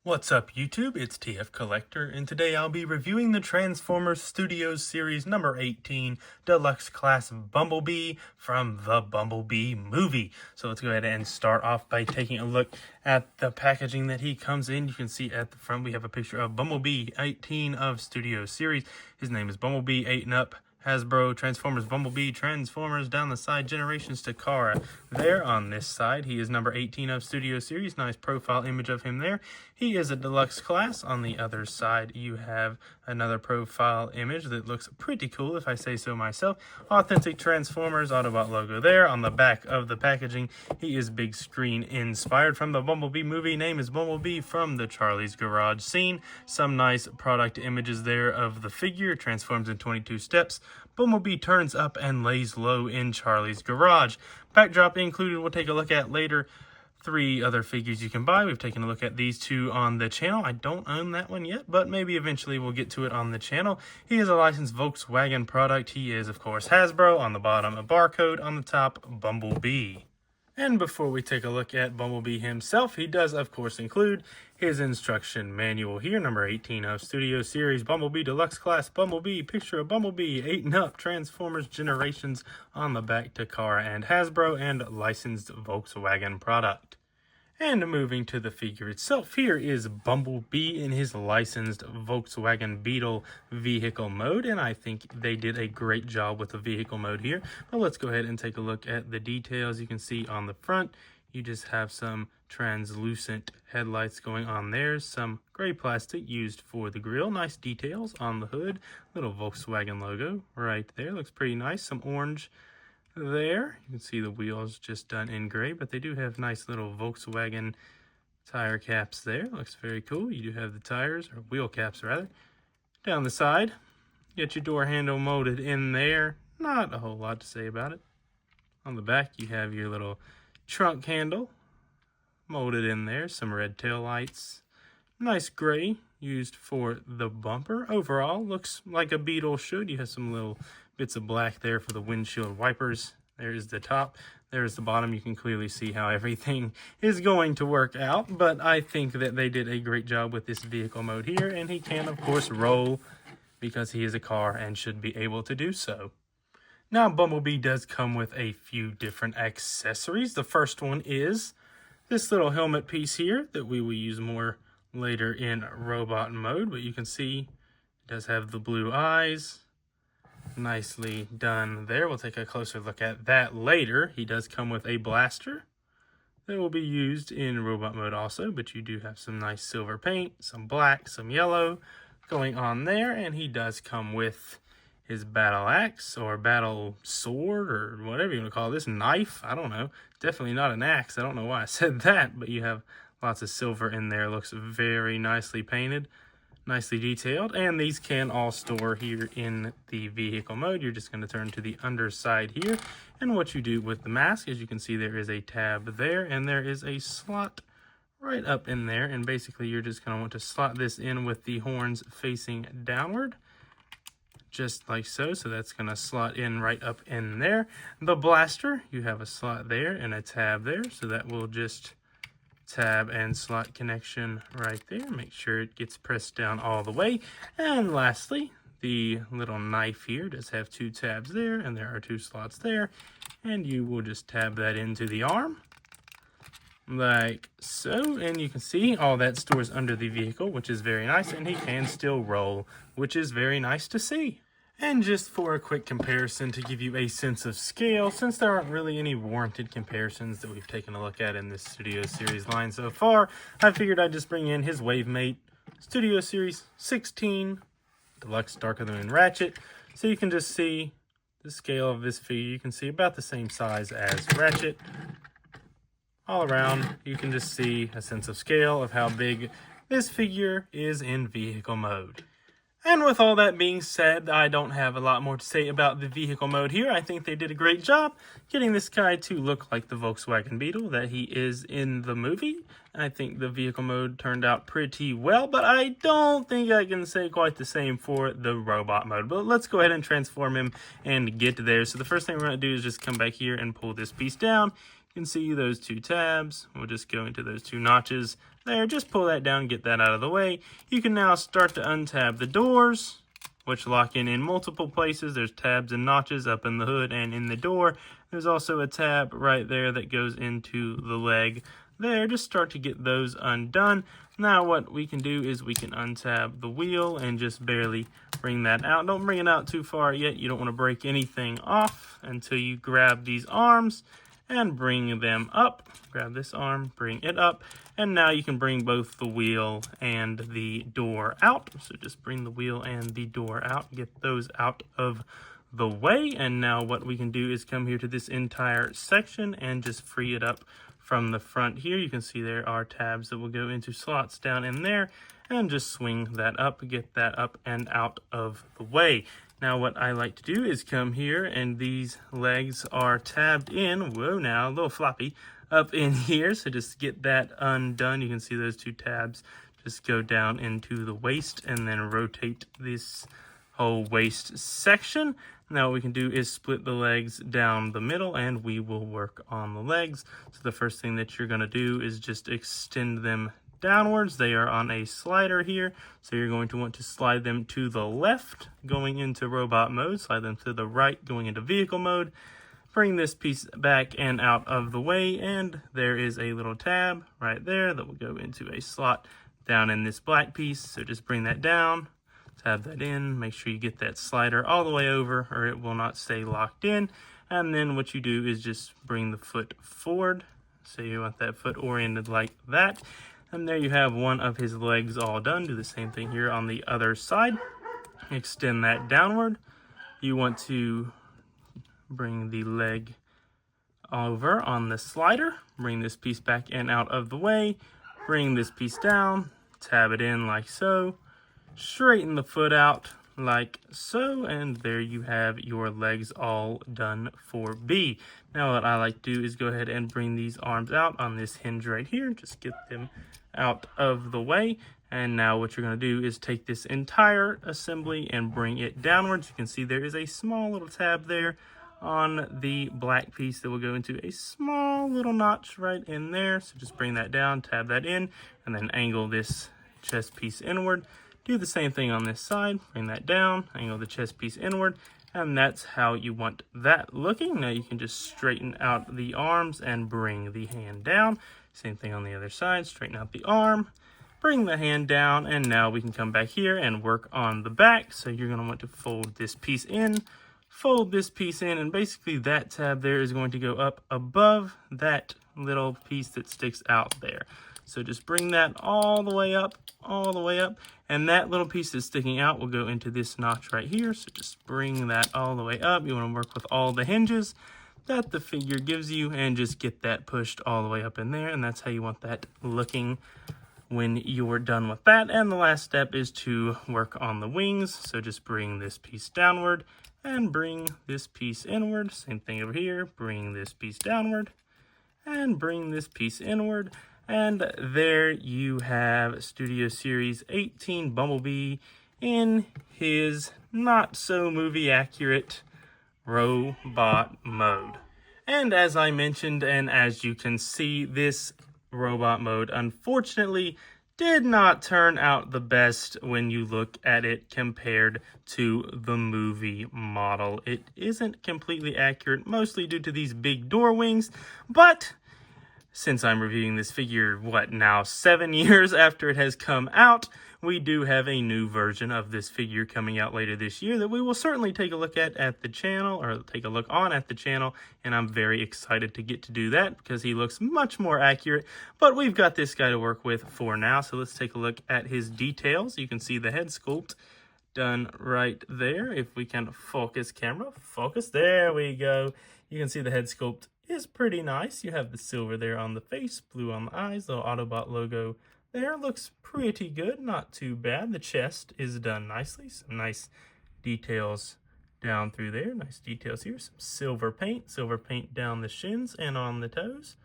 What's up YouTube, it's TF Collector, and today I'll be reviewing the Transformers Studios Series number 18 Deluxe Class Bumblebee from the Bumblebee movie. So let's go ahead and start off by taking a look at the packaging that he comes in. You can see at the front we have a picture of Bumblebee 18 of Studios Series. His name is Bumblebee 8 and up. Hasbro, Transformers, Bumblebee, Transformers, down the side, Generations to Kara. There on this side, he is number 18 of Studio Series. Nice profile image of him there. He is a deluxe class. On the other side, you have another profile image that looks pretty cool, if I say so myself. Authentic Transformers Autobot logo there. On the back of the packaging, he is big screen inspired from the Bumblebee movie. Name is Bumblebee from the Charlie's Garage scene. Some nice product images there of the figure. Transforms in 22 steps. Bumblebee turns up and lays low in Charlie's Garage. Backdrop included, we'll take a look at later. 3 other figures you can buy. We've taken a look at these 2 on the channel. I don't own that one yet, but maybe eventually we'll get to it on the channel. He is a licensed Volkswagen product. He is, of course, Hasbro. On the bottom, a barcode. On the top, Bumblebee. And before we take a look at Bumblebee himself, he does, of course, include his instruction manual here, number 18 of Studio Series, Bumblebee Deluxe Class Bumblebee, picture of Bumblebee, 8 and up, Transformers Generations on the back to Kara and Hasbro, and licensed Volkswagen product. And moving to the figure itself, here is Bumblebee in his licensed Volkswagen Beetle vehicle mode, and I think they did a great job with the vehicle mode here. But let's go ahead and take a look at the details. You can see on the front, you just have some translucent headlights going on there, some gray plastic used for the grille, nice details on the hood, little Volkswagen logo right there, looks pretty nice, some orange there. You can see the wheels just done in gray, but they do have nice little Volkswagen tire caps there. Looks very cool. You do have the tires, or wheel caps rather. Down the side, you got your door handle molded in there. Not a whole lot to say about it. On the back, you have your little trunk handle molded in there. Some red tail lights. Nice gray used for the bumper. Overall, looks like a Beetle should. You have some little bits of black there for the windshield wipers. There's the top. There's the bottom. You can clearly see how everything is going to work out. But I think that they did a great job with this vehicle mode here. And he can, of course, roll because he is a car and should be able to do so. Now, Bumblebee does come with a few different accessories. The first one is this little helmet piece here that we will use more later in robot mode. But you can see it does have the blue eyes. Nicely done there. We'll take a closer look at that later. He does come with a blaster that will be used in robot mode also, but you do have some nice silver paint, some black, some yellow going on there, and he does come with his battle axe or battle sword or whatever you want to call this, knife, I don't know. Definitely not an axe. I don't know why I said that, but you have lots of silver in there. Looks very nicely painted. Nicely detailed, and these can all store here in the vehicle mode. You're just going to turn to the underside here, and what you do with the mask, as you can see, there is a tab there, and there is a slot right up in there, and basically you're just going to want to slot this in with the horns facing downward, just like so. So that's going to slot in right up in there. The blaster, you have a slot there and a tab there, so that will just tab and slot connection right there. Make sure it gets pressed down all the way. And lastly, the little knife here does have 2 tabs there, and there are 2 slots there, and you will just tab that into the arm like so, and you can see all that stores under the vehicle, which is very nice, and he can still roll, which is very nice to see. And just for a quick comparison to give you a sense of scale, since there aren't really any warranted comparisons that we've taken a look at in this Studio Series line so far, I figured I'd just bring in his Wavemate Studio Series 16 Deluxe Dark of the Moon Ratchet, so you can just see the scale of this figure. You can see about the same size as Ratchet. All around, you can just see a sense of scale of how big this figure is in vehicle mode. And with all that being said, I don't have a lot more to say about the vehicle mode here. I think they did a great job getting this guy to look like the Volkswagen Beetle that he is in the movie. I think the vehicle mode turned out pretty well, but I don't think I can say quite the same for the robot mode. But let's go ahead and transform him and get there. So the first thing we're going to do is just come back here and pull this piece down. You can see those 2 tabs. We'll just go into those 2 notches There, just pull that down, get that out of the way. You can now start to untab the doors, which lock in multiple places. There's tabs and notches up in the hood and in the door. There's also a tab right there that goes into the leg there. Just start to get those undone. Now what we can do is we can untab the wheel and just barely bring that out. Don't bring it out too far yet. You don't want to break anything off until you grab these arms and bring them up. Grab this arm, bring it up, and now you can bring both the wheel and the door out. So just bring the wheel and the door out, get those out of the way, and now what we can do is come here to this entire section and just free it up from the front here. You can see there are tabs that will go into slots down in there, and just swing that up, get that up and out of the way. Now what I like to do is come here, and these legs are tabbed in, whoa now, a little floppy, up in here, so just get that undone. You can see those two tabs just go down into the waist and then rotate this whole waist section. Now what we can do is split the legs down the middle, and we will work on the legs. So the first thing that you're going to do is just extend them downwards. They are on a slider here, so you're going to want to slide them to the left going into robot mode, slide them to the right going into vehicle mode. Bring this piece back and out of the way, and there is a little tab right there that will go into a slot down in this black piece. So just bring that down, tab that in, make sure you get that slider all the way over or it will not stay locked in. And then what you do is just bring the foot forward. So you want that foot oriented like that. And there you have one of his legs all done. Do the same thing here on the other side. Extend that downward. You want to bring the leg over on the slider. Bring this piece back and out of the way. Bring this piece down. Tab it in like so. Straighten the foot out like so, and there you have your legs all done for B. Now what I like to do is go ahead and bring these arms out on this hinge right here. Just get them out of the way. And now what you're going to do is take this entire assembly and bring it downwards. You can see there is a small little tab there on the black piece that will go into a small little notch right in there. So just bring that down, tab that in, and then angle this chest piece inward. Do the same thing on this side, bring that down, angle the chest piece inward, and that's how you want that looking. Now you can just straighten out the arms and bring the hand down. Same thing on the other side, straighten out the arm, bring the hand down, and now we can come back here and work on the back. So you're gonna want to fold this piece in, and basically that tab there is going to go up above that little piece that sticks out there. So just bring that all the way up, and that little piece that's sticking out will go into this notch right here. So just bring that all the way up. You want to work with all the hinges that the figure gives you and just get that pushed all the way up in there, and that's how you want that looking when you're done with that. And the last step is to work on the wings. So just bring this piece downward and bring this piece inward. Same thing over here. Bring this piece downward and bring this piece inward. And there you have Studio Series 18 Bumblebee in his not so movie accurate robot mode. And as I mentioned, and as you can see, this robot mode unfortunately did not turn out the best when you look at it compared to the movie model. It isn't completely accurate, mostly due to these big door wings, but since I'm reviewing this figure, what now, 7 years after it has come out, we do have a new version of this figure coming out later this year that we will certainly take a look at the channel, or take a look on at the channel, and I'm very excited to get to do that because he looks much more accurate. But we've got this guy to work with for now, so let's take a look at his details. You can see the head sculpt done right there. If we can focus camera, focus, there we go. You can see the head sculpt is pretty nice. You have the silver there on the face, blue on the eyes, little Autobot logo there. Looks pretty good, not too bad. The chest is done nicely. Some nice details down through there. Nice details here. Some silver paint down the shins and on the toes.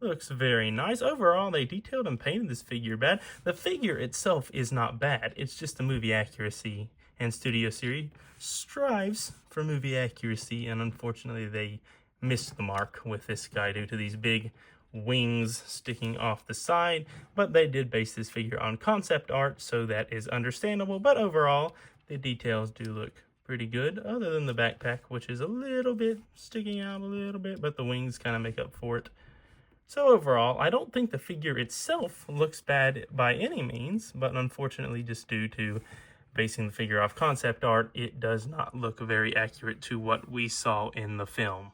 Looks very nice. Overall, they detailed and painted this figure bad. The figure itself is not bad. It's just the movie accuracy, and Studio Series strives for movie accuracy, and unfortunately they missed the mark with this guy due to these big wings sticking off the side, but they did base this figure on concept art, so that is understandable. But overall, the details do look pretty good, other than the backpack, which is a little bit sticking out a little bit, but the wings kind of make up for it. So overall, I don't think the figure itself looks bad by any means, but unfortunately, just due to basing the figure off concept art, it does not look very accurate to what we saw in the film.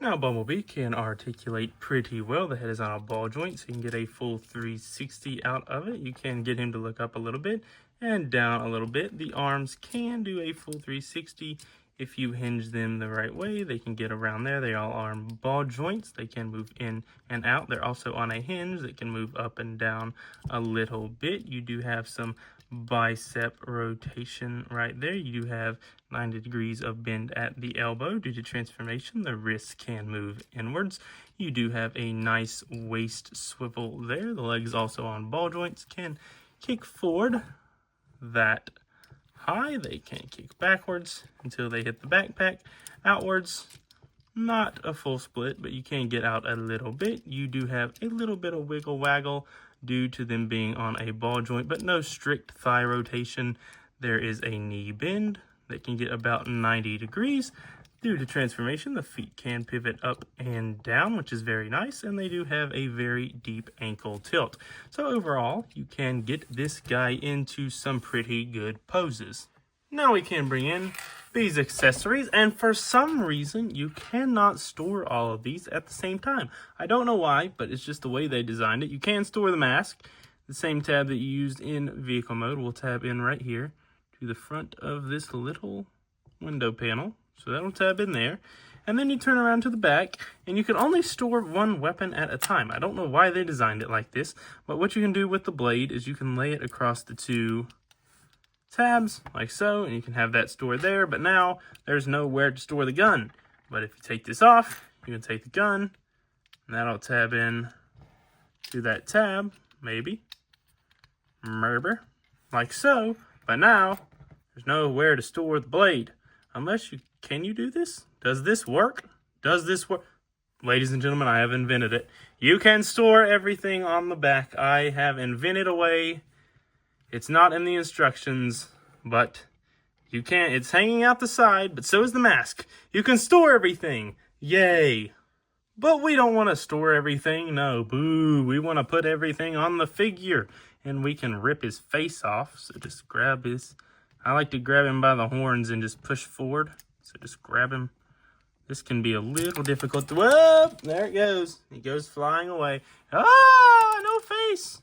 Now, Bumblebee can articulate pretty well. The head is on a ball joint, so you can get a full 360 out of it. You can get him to look up a little bit and down a little bit. The arms can do a full 360 if you hinge them the right way. They can get around there. They all are ball joints. They can move in and out. They're also on a hinge that can move up and down a little bit. You do have some bicep rotation right there. You do have 90 degrees of bend at the elbow. Due to transformation, the wrist can move inwards. You do have a nice waist swivel there. The legs also on ball joints can kick forward that high. They can't kick backwards until they hit the backpack. Outwards, not a full split, but you can get out a little bit. You do have a little bit of wiggle waggle due to them being on a ball joint, but no strict thigh rotation. There is a knee bend that can get about 90 degrees. Due to transformation, the feet can pivot up and down, which is very nice, and they do have a very deep ankle tilt. So overall, you can get this guy into some pretty good poses. Now we can bring in these accessories, and for some reason, you cannot store all of these at the same time. I don't know why, but it's just the way they designed it. You can store the mask. The same tab that you used in vehicle mode will tab in right here to the front of this little window panel. So that'll tab in there. And then you turn around to the back, and you can only store one weapon at a time. I don't know why they designed it like this, but what you can do with the blade is you can lay it across the two tabs, like so, and you can have that stored there. But now, there's nowhere to store the gun. But if you take this off, you can take the gun, and that'll tab in to that tab, maybe, like so. But now, there's nowhere to store the blade. Unless you, can you do this? Does this work? Does this work? Ladies and gentlemen, I have invented it. You can store everything on the back. I have invented a way. It's not in the instructions, but you can. It's hanging out the side, but so is the mask. You can store everything. Yay. But we don't want to store everything. No, boo. We want to put everything on the figure. And we can rip his face off. So just grab his... I like to grab him by the horns and just push forward. So just grab him. This can be a little difficult to... Whoa! There it goes. He goes flying away. Ah! No face!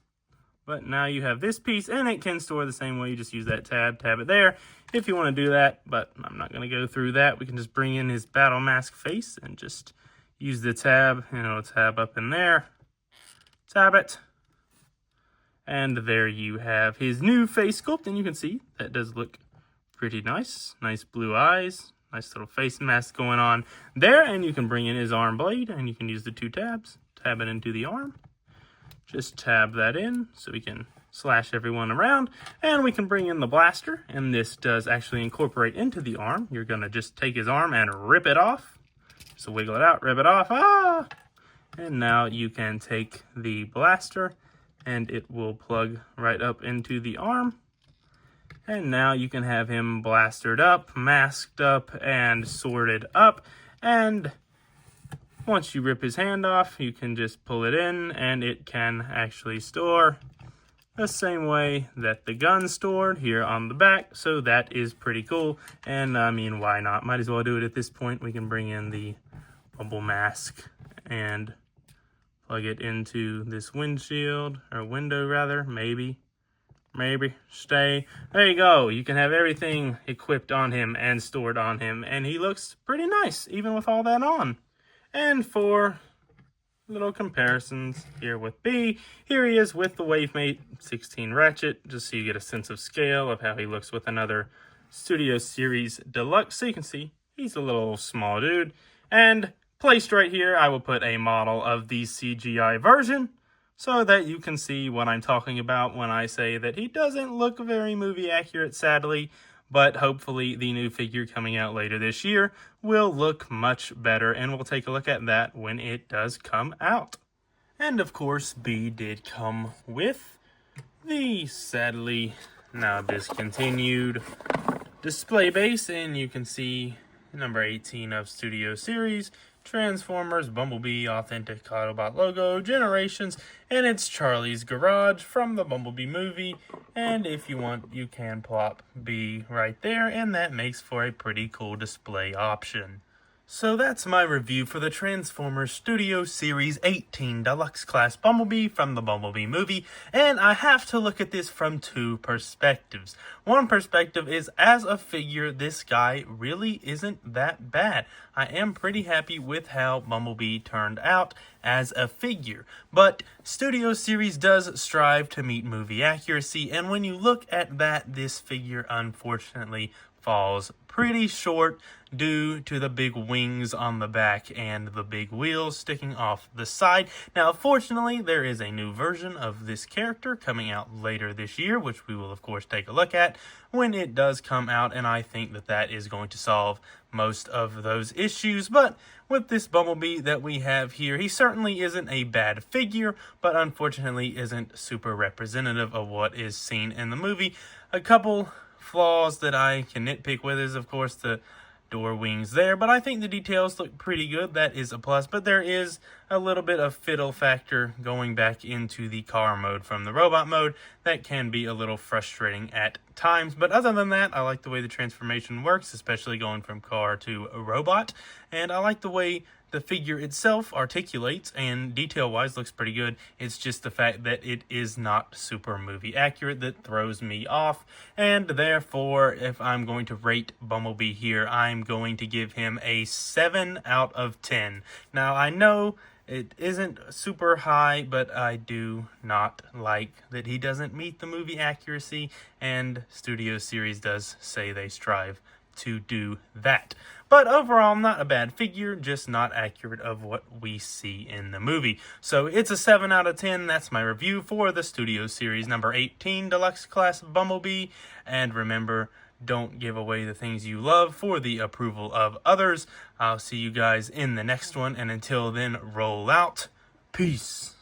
But now you have this piece, and it can store the same way. You just use that tab it there if you want to do that. But I'm not going to go through that. We can just bring in his battle mask face and just use the tab. And it'll tab up in there. Tab it. And there you have his new face sculpt, and you can see that does look pretty nice. Nice blue eyes, nice little face mask going on there, and you can bring in his arm blade, and you can use the two tabs. Tab it into the arm. Just tab that in so we can slash everyone around, and we can bring in the blaster, and this does actually incorporate into the arm. You're going to just take his arm and rip it off. So wiggle it out, rip it off. Ah! And now you can take the blaster, and it will plug right up into the arm. And now you can have him blastered up, masked up, and sorted up. And once you rip his hand off, you can just pull it in, and it can actually store the same way that the gun stored here on the back. So that is pretty cool. And I mean, why not? Might as well do it at this point. We can bring in the bubble mask and plug it into this windshield, or window rather, maybe, stay. There you go. You can have everything equipped on him and stored on him, and he looks pretty nice, even with all that on. And for little comparisons here with B, here he is with the Wavemate 16 Ratchet, just so you get a sense of scale of how he looks with another Studio Series Deluxe. So you can see he's a little small dude, and placed right here, I will put a model of the CGI version so that you can see what I'm talking about when I say that he doesn't look very movie accurate, sadly, but hopefully the new figure coming out later this year will look much better, and we'll take a look at that when it does come out. And of course, B did come with the sadly now discontinued display base, and you can see number 18 of Studio Series, Transformers, Bumblebee, Authentic Autobot logo, Generations, and it's Charlie's Garage from the Bumblebee movie. And if you want, you can plop B right there, and that makes for a pretty cool display option. So that's my review for the Transformers Studio Series 18 Deluxe Class Bumblebee from the Bumblebee movie, and I have to look at this from two perspectives. One perspective is, as a figure, this guy really isn't that bad. I am pretty happy with how Bumblebee turned out as a figure, but Studio Series does strive to meet movie accuracy, and when you look at that, this figure unfortunately falls pretty short due to the big wings on the back and the big wheels sticking off the side. Now, fortunately, there is a new version of this character coming out later this year, which we will, of course, take a look at when it does come out, and I think that that is going to solve most of those issues. But with this Bumblebee that we have here, he certainly isn't a bad figure, but unfortunately isn't super representative of what is seen in the movie. A couple flaws that I can nitpick with is, of course, the door wings there, but I think the details look pretty good. That is a plus, but there is a little bit of fiddle factor going back into the car mode from the robot mode that can be a little frustrating at times. But other than that, I like the way the transformation works, especially going from car to a robot, and I like the way the figure itself articulates, and detail-wise looks pretty good. It's just the fact that it is not super movie accurate that throws me off, and therefore, if I'm going to rate Bumblebee here, I'm going to give him a 7 out of 10. Now, I know it isn't super high, but I do not like that he doesn't meet the movie accuracy, and Studio Series does say they strive to do that. But overall, not a bad figure, just not accurate of what we see in the movie. So it's a 7 out of 10. That's my review for the Studio Series number 18 Deluxe Class Bumblebee. And remember, don't give away the things you love for the approval of others. I'll see you guys in the next one, and until then, roll out. Peace.